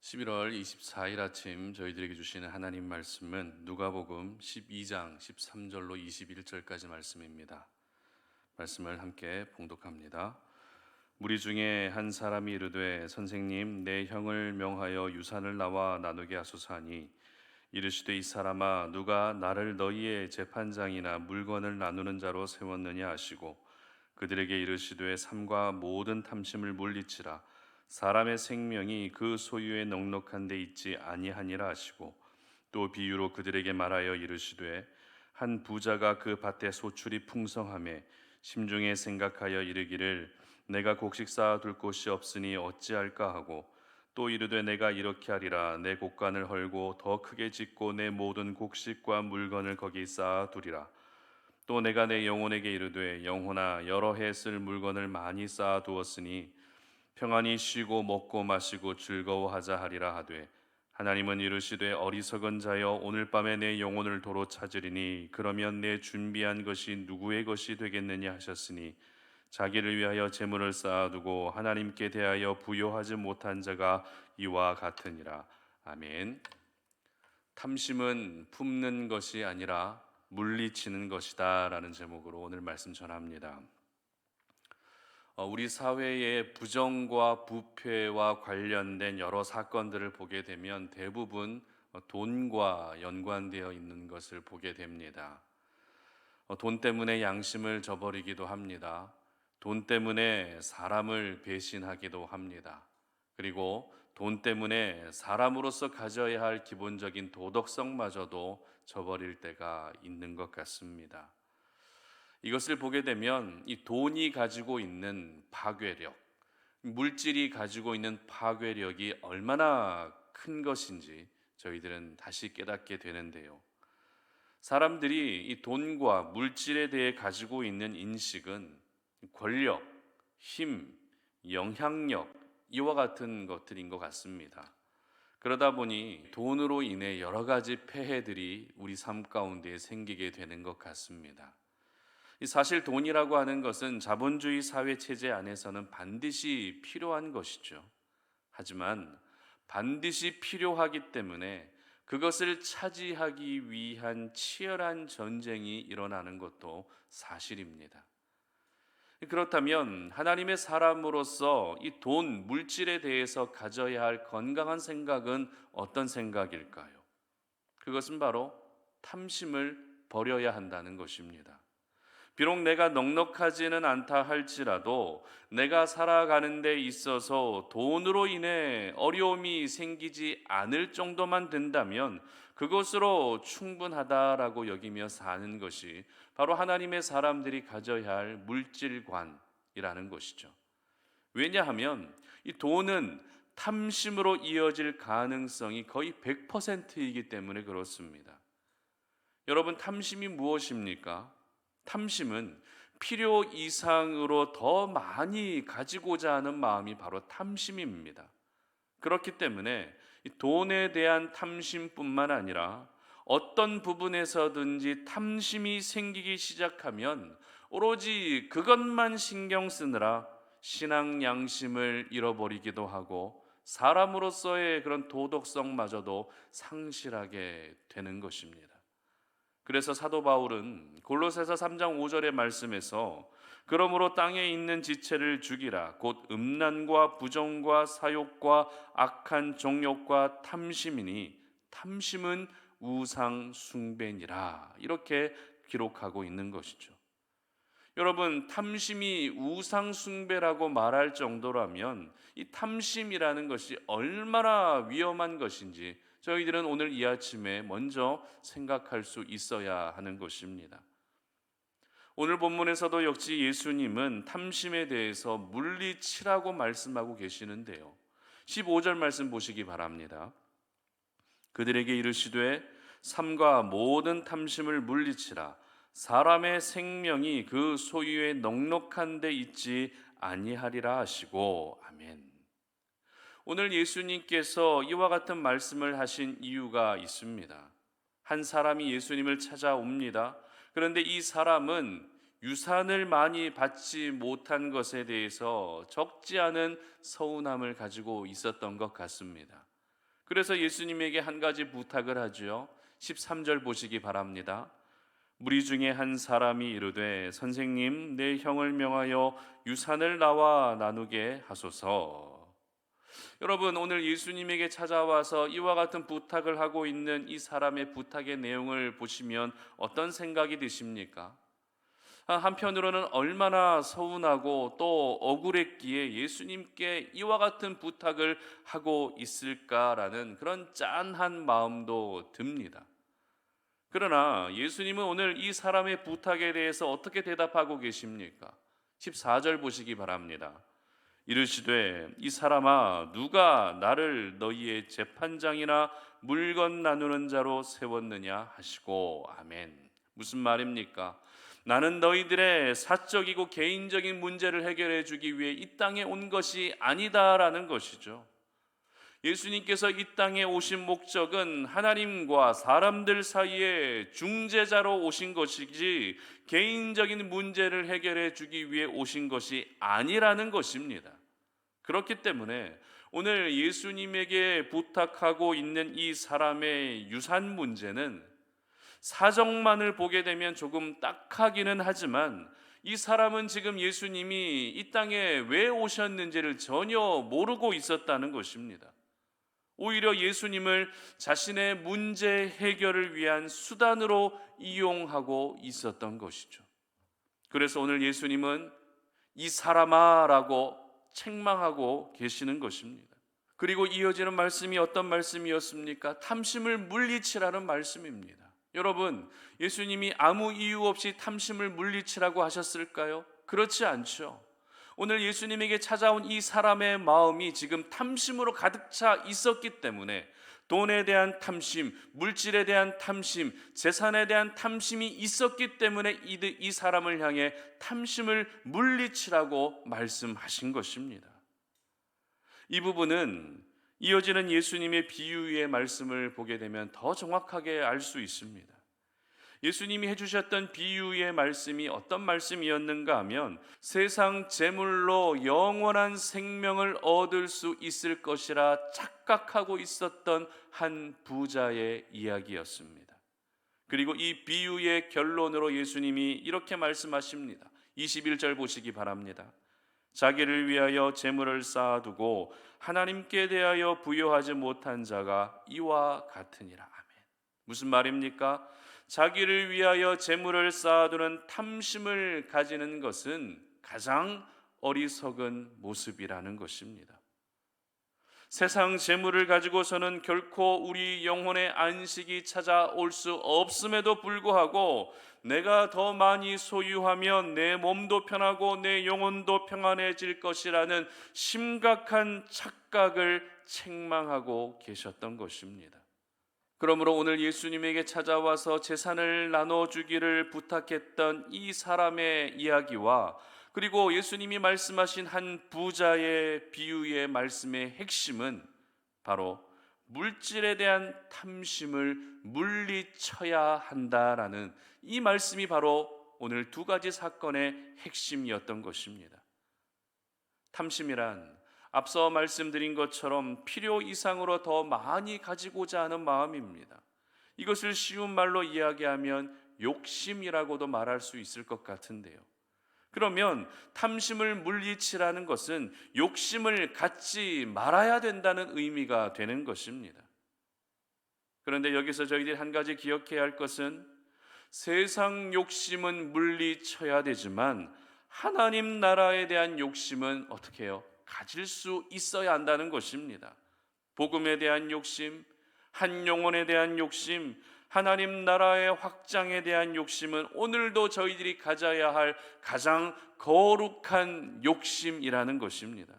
11월 24일 아침 저희들에게 주시는 하나님 말씀은 누가복음 12장 13절로 21절까지 말씀입니다. 말씀을 함께 봉독합니다. 무리 중에 한 사람이 이르되 선생님 내 형을 명하여 유산을 나와 나누게 하소서 하니 이르시되 이 사람아 누가 나를 너희의 재판장이나 물건을 나누는 자로 세웠느냐 하시고 그들에게 이르시되 삼가 모든 탐심을 물리치라 사람의 생명이 그 소유에 넉넉한 데 있지 아니하니라 하시고 또 비유로 그들에게 말하여 이르시되 한 부자가 그 밭에 소출이 풍성하매 심중에 생각하여 이르기를 내가 곡식 쌓아둘 곳이 없으니 어찌할까 하고 또 이르되 내가 이렇게 하리라 내 곡간을 헐고 더 크게 짓고 내 모든 곡식과 물건을 거기 쌓아두리라 또 내가 내 영혼에게 이르되 영혼아 여러 해 쓸 물건을 많이 쌓아두었으니 평안히 쉬고 먹고 마시고 즐거워하자 하리라 하되 하나님은 이르시되 어리석은 자여 오늘 밤에 내 영혼을 도로 찾으리니 그러면 내 준비한 것이 누구의 것이 되겠느냐 하셨으니 자기를 위하여 재물을 쌓아두고 하나님께 대하여 부요하지 못한 자가 이와 같으니라. 아멘. 탐심은 품는 것이 아니라 물리치는 것이다 라는 제목으로 오늘 말씀 전합니다. 우리 사회의 부정과 부패와 관련된 여러 사건들을 보게 되면 대부분 돈과 연관되어 있는 것을 보게 됩니다. 돈 때문에 양심을 저버리기도 합니다. 돈 때문에 사람을 배신하기도 합니다. 그리고 돈 때문에 사람으로서 가져야 할 기본적인 도덕성마저도 저버릴 때가 있는 것 같습니다. 이것을 보게 되면 이 돈이 가지고 있는 파괴력, 물질이 가지고 있는 파괴력이 얼마나 큰 것인지 저희들은 다시 깨닫게 되는데요. 사람들이 이 돈과 물질에 대해 가지고 있는 인식은 권력, 힘, 영향력 이와 같은 것들인 것 같습니다. 그러다 보니 돈으로 인해 여러 가지 폐해들이 우리 삶 가운데 생기게 되는 것 같습니다. 사실 돈이라고 하는 것은 자본주의 사회 체제 안에서는 반드시 필요한 것이죠. 하지만 반드시 필요하기 때문에 그것을 차지하기 위한 치열한 전쟁이 일어나는 것도 사실입니다. 그렇다면 하나님의 사람으로서 이 돈, 물질에 대해서 가져야 할 건강한 생각은 어떤 생각일까요? 그것은 바로 탐심을 버려야 한다는 것입니다. 비록 내가 넉넉하지는 않다 할지라도 내가 살아가는 데 있어서 돈으로 인해 어려움이 생기지 않을 정도만 된다면 그것으로 충분하다라고 여기며 사는 것이 바로 하나님의 사람들이 가져야 할 물질관이라는 것이죠. 왜냐하면 이 돈은 탐심으로 이어질 가능성이 거의 100%이기 때문에 그렇습니다. 여러분, 탐심이 무엇입니까? 탐심은 필요 이상으로 더 많이 가지고자 하는 마음이 바로 탐심입니다. 그렇기 때문에 이 돈에 대한 탐심뿐만 아니라 어떤 부분에서든지 탐심이 생기기 시작하면 오로지 그것만 신경 쓰느라 신앙 양심을 잃어버리기도 하고 사람으로서의 그런 도덕성마저도 상실하게 되는 것입니다. 그래서 사도 바울은 골로새서 3장 5절의 말씀에서 그러므로 땅에 있는 지체를 죽이라 곧 음란과 부정과 사욕과 악한 정욕과 탐심이니 탐심은 우상 숭배니라 이렇게 기록하고 있는 것이죠. 여러분, 탐심이 우상 숭배라고 말할 정도라면 이 탐심이라는 것이 얼마나 위험한 것인지 저희들은 오늘 이 아침에 먼저 생각할 수 있어야 하는 것입니다. 오늘 본문에서도 역시 예수님은 탐심에 대해서 물리치라고 말씀하고 계시는데요. 15절 말씀 보시기 바랍니다. 그들에게 이르시되 삼가 모든 탐심을 물리치라 사람의 생명이 그 소유에 넉넉한 데 있지 아니하리라 하시고 아멘. 오늘 예수님께서 이와 같은 말씀을 하신 이유가 있습니다. 한 사람이 예수님을 찾아옵니다. 그런데 이 사람은 유산을 많이 받지 못한 것에 대해서 적지 않은 서운함을 가지고 있었던 것 같습니다. 그래서 예수님에게 한 가지 부탁을 하죠. 13절 보시기 바랍니다. 무리 중에 한 사람이 이르되 선생님 내 형을 명하여 유산을 나와 나누게 하소서. 여러분, 오늘 예수님에게 찾아와서 이와 같은 부탁을 하고 있는 이 사람의 부탁의 내용을 보시면 어떤 생각이 드십니까? 한편으로는 얼마나 서운하고 또 억울했기에 예수님께 이와 같은 부탁을 하고 있을까라는 그런 짠한 마음도 듭니다. 그러나 예수님은 오늘 이 사람의 부탁에 대해서 어떻게 대답하고 계십니까? 14절 보시기 바랍니다. 이르시되 이 사람아 누가 나를 너희의 재판장이나 물건 나누는 자로 세웠느냐 하시고. 아멘. 무슨 말입니까? 나는 너희들의 사적이고 개인적인 문제를 해결해 주기 위해 이 땅에 온 것이 아니다라는 것이죠. 예수님께서 이 땅에 오신 목적은 하나님과 사람들 사이에 중재자로 오신 것이지 개인적인 문제를 해결해 주기 위해 오신 것이 아니라는 것입니다. 그렇기 때문에 오늘 예수님에게 부탁하고 있는 이 사람의 유산 문제는 사정만을 보게 되면 조금 딱하기는 하지만 이 사람은 지금 예수님이 이 땅에 왜 오셨는지를 전혀 모르고 있었다는 것입니다. 오히려 예수님을 자신의 문제 해결을 위한 수단으로 이용하고 있었던 것이죠. 그래서 오늘 예수님은 이 사람아 라고 책망하고 계시는 것입니다. 그리고 이어지는 말씀이 어떤 말씀이었습니까? 탐심을 물리치라는 말씀입니다. 여러분, 예수님이 아무 이유 없이 탐심을 물리치라고 하셨을까요? 그렇지 않죠. 오늘 예수님에게 찾아온 이 사람의 마음이 지금 탐심으로 가득 차 있었기 때문에 돈에 대한 탐심, 물질에 대한 탐심, 재산에 대한 탐심이 있었기 때문에 이 사람을 향해 탐심을 물리치라고 말씀하신 것입니다. 이 부분은 이어지는 예수님의 비유의 말씀을 보게 되면 더 정확하게 알 수 있습니다. 예수님이 해주셨던 비유의 말씀이 어떤 말씀이었는가 하면 세상 재물로 영원한 생명을 얻을 수 있을 것이라 착각하고 있었던 한 부자의 이야기였습니다. 그리고 이 비유의 결론으로 예수님이 이렇게 말씀하십니다. 21절 보시기 바랍니다. 자기를 위하여 재물을 쌓아두고 하나님께 대하여 부여하지 못한 자가 이와 같으니라. 아멘. 무슨 말입니까? 자기를 위하여 재물을 쌓아두는 탐심을 가지는 것은 가장 어리석은 모습이라는 것입니다. 세상 재물을 가지고서는 결코 우리 영혼의 안식이 찾아올 수 없음에도 불구하고 내가 더 많이 소유하면 내 몸도 편하고 내 영혼도 평안해질 것이라는 심각한 착각을 책망하고 계셨던 것입니다. 그러므로 오늘 예수님에게 찾아와서 재산을 나눠주기를 부탁했던 이 사람의 이야기와 그리고 예수님이 말씀하신 한 부자의 비유의 말씀의 핵심은 바로 물질에 대한 탐심을 물리쳐야 한다라는 이 말씀이 바로 오늘 두 가지 사건의 핵심이었던 것입니다. 탐심이란 앞서 말씀드린 것처럼 필요 이상으로 더 많이 가지고자 하는 마음입니다. 이것을 쉬운 말로 이야기하면 욕심이라고도 말할 수 있을 것 같은데요. 그러면 탐심을 물리치라는 것은 욕심을 갖지 말아야 된다는 의미가 되는 것입니다. 그런데 여기서 저희들이 한 가지 기억해야 할 것은 세상 욕심은 물리쳐야 되지만 하나님 나라에 대한 욕심은 어떻게 해요? 가질 수 있어야 한다는 것입니다. 복음에 대한 욕심, 한 영혼에 대한 욕심, 하나님 나라의 확장에 대한 욕심은 오늘도 저희들이 가져야 할 가장 거룩한 욕심이라는 것입니다.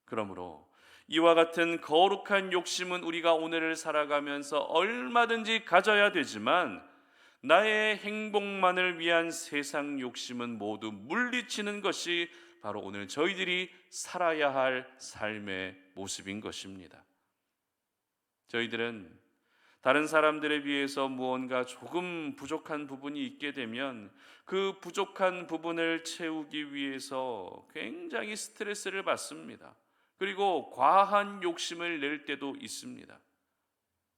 그러므로 이와 같은 거룩한 욕심은 우리가 오늘을 살아가면서 얼마든지 가져야 되지만 나의 행복만을 위한 세상 욕심은 모두 물리치는 것이 바로 오늘 저희들이 살아야 할 삶의 모습인 것입니다. 저희들은 다른 사람들에 비해서 무언가 조금 부족한 부분이 있게 되면 그 부족한 부분을 채우기 위해서 굉장히 스트레스를 받습니다. 그리고 과한 욕심을 낼 때도 있습니다.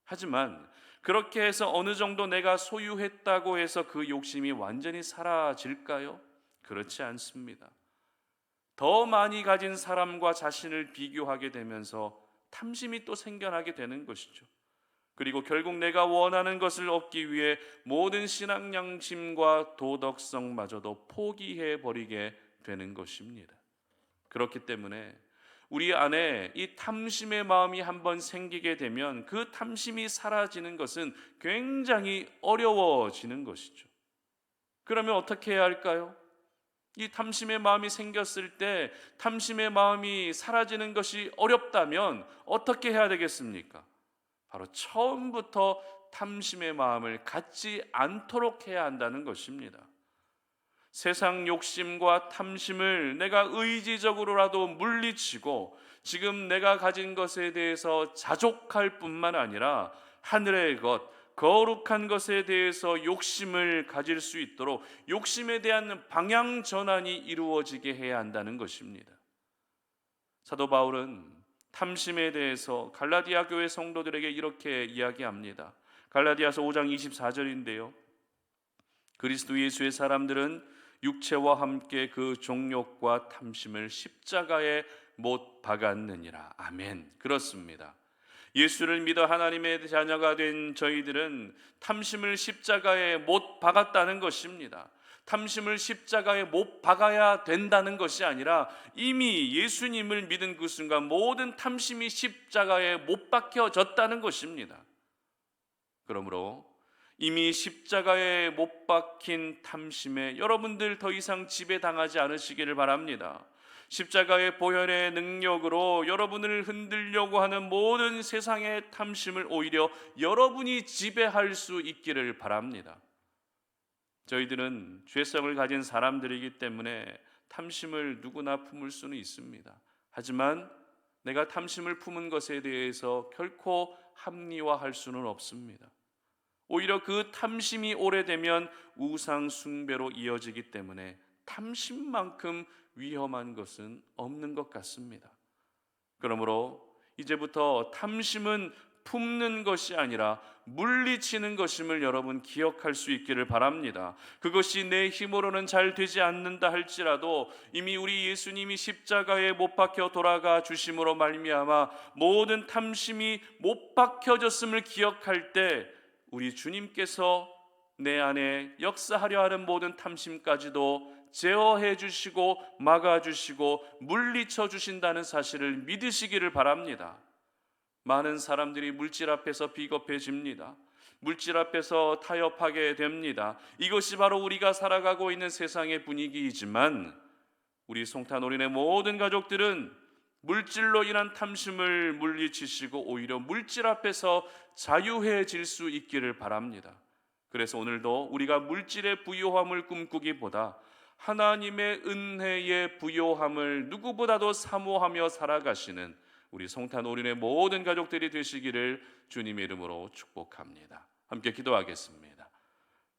하지만 그렇게 해서 어느 정도 내가 소유했다고 해서 그 욕심이 완전히 사라질까요? 그렇지 않습니다. 더 많이 가진 사람과 자신을 비교하게 되면서 탐심이 또 생겨나게 되는 것이죠. 그리고 결국 내가 원하는 것을 얻기 위해 모든 신앙 양심과 도덕성마저도 포기해 버리게 되는 것입니다. 그렇기 때문에 우리 안에 이 탐심의 마음이 한번 생기게 되면 그 탐심이 사라지는 것은 굉장히 어려워지는 것이죠. 그러면 어떻게 해야 할까요? 이 탐심의 마음이 생겼을 때 탐심의 마음이 사라지는 것이 어렵다면 어떻게 해야 되겠습니까? 바로 처음부터 탐심의 마음을 갖지 않도록 해야 한다는 것입니다. 세상 욕심과 탐심을 내가 의지적으로라도 물리치고 지금 내가 가진 것에 대해서 자족할 뿐만 아니라 하늘의 것, 거룩한 것에 대해서 욕심을 가질 수 있도록 욕심에 대한 방향 전환이 이루어지게 해야 한다는 것입니다. 사도 바울은 탐심에 대해서 갈라디아 교회 성도들에게 이렇게 이야기합니다. 갈라디아서 5장 24절인데요. 그리스도 예수의 사람들은 육체와 함께 그 종욕과 탐심을 십자가에 못 박았느니라. 아멘. 그렇습니다. 예수를 믿어 하나님의 자녀가 된 저희들은 탐심을 십자가에 못 박았다는 것입니다. 탐심을 십자가에 못 박아야 된다는 것이 아니라 이미 예수님을 믿은 그 순간 모든 탐심이 십자가에 못 박혀졌다는 것입니다. 그러므로 이미 십자가에 못 박힌 탐심에 여러분들 더 이상 지배당하지 않으시기를 바랍니다. 십자가의 보혈의 능력으로 여러분을 흔들려고 하는 모든 세상의 탐심을 오히려 여러분이 지배할 수 있기를 바랍니다. 저희들은 죄성을 가진 사람들이기 때문에 탐심을 누구나 품을 수는 있습니다. 하지만 내가 탐심을 품은 것에 대해서 결코 합리화할 수는 없습니다. 오히려 그 탐심이 오래되면 우상 숭배로 이어지기 때문에 탐심만큼 위험한 것은 없는 것 같습니다. 그러므로 이제부터 탐심은 품는 것이 아니라 물리치는 것임을 여러분 기억할 수 있기를 바랍니다. 그것이 내 힘으로는 잘 되지 않는다 할지라도 이미 우리 예수님이 십자가에 못 박혀 돌아가 주심으로 말미암아 모든 탐심이 못 박혀졌음을 기억할 때 우리 주님께서 내 안에 역사하려 하는 모든 탐심까지도 제어해 주시고 막아 주시고 물리쳐 주신다는 사실을 믿으시기를 바랍니다. 많은 사람들이 물질 앞에서 비겁해집니다. 물질 앞에서 타협하게 됩니다. 이것이 바로 우리가 살아가고 있는 세상의 분위기이지만 우리 송탄올인의 모든 가족들은 물질로 인한 탐심을 물리치시고 오히려 물질 앞에서 자유해질 수 있기를 바랍니다. 그래서 오늘도 우리가 물질의 부요함을 꿈꾸기보다 하나님의 은혜의 부요함을 누구보다도 사모하며 살아가시는 우리 송탄올인의 모든 가족들이 되시기를 주님의 이름으로 축복합니다. 함께 기도하겠습니다.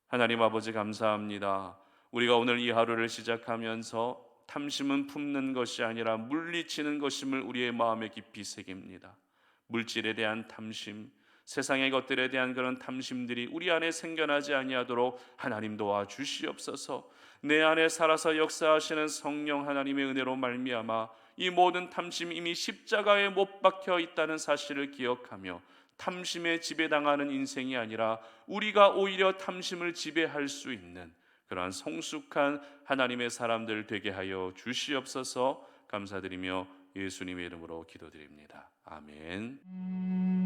하나님 아버지 감사합니다. 우리가 오늘 이 하루를 시작하면서 탐심은 품는 것이 아니라 물리치는 것임을 우리의 마음에 깊이 새깁니다. 물질에 대한 탐심, 세상의 것들에 대한 그런 탐심들이 우리 안에 생겨나지 아니하도록 하나님 도와주시옵소서. 내 안에 살아서 역사하시는 성령 하나님의 은혜로 말미암아 이 모든 탐심이 이미 십자가에 못 박혀 있다는 사실을 기억하며 탐심에 지배당하는 인생이 아니라 우리가 오히려 탐심을 지배할 수 있는 그러한 성숙한 하나님의 사람들 되게 하여 주시옵소서. 감사드리며 예수님의 이름으로 기도드립니다. 아멘.